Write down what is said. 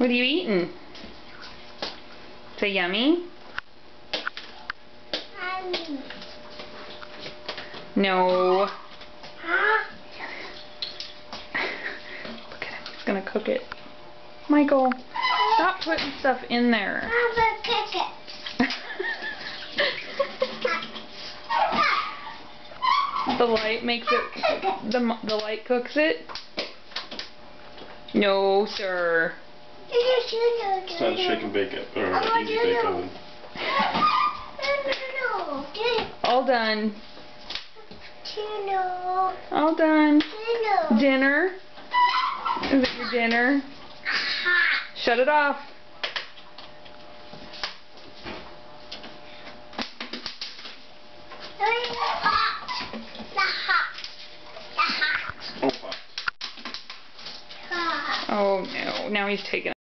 What are you eating? Say yummy? No. Look at him. He's gonna cook it. Michael, stop putting stuff in there. I'm gonna cook it. The light makes it. The light cooks it. No, sir. It's not a shake and bake it, or an easy bake oven. All done. No. All done. No. Dinner? Is it your dinner? Shut it off. Oh no, now he's taking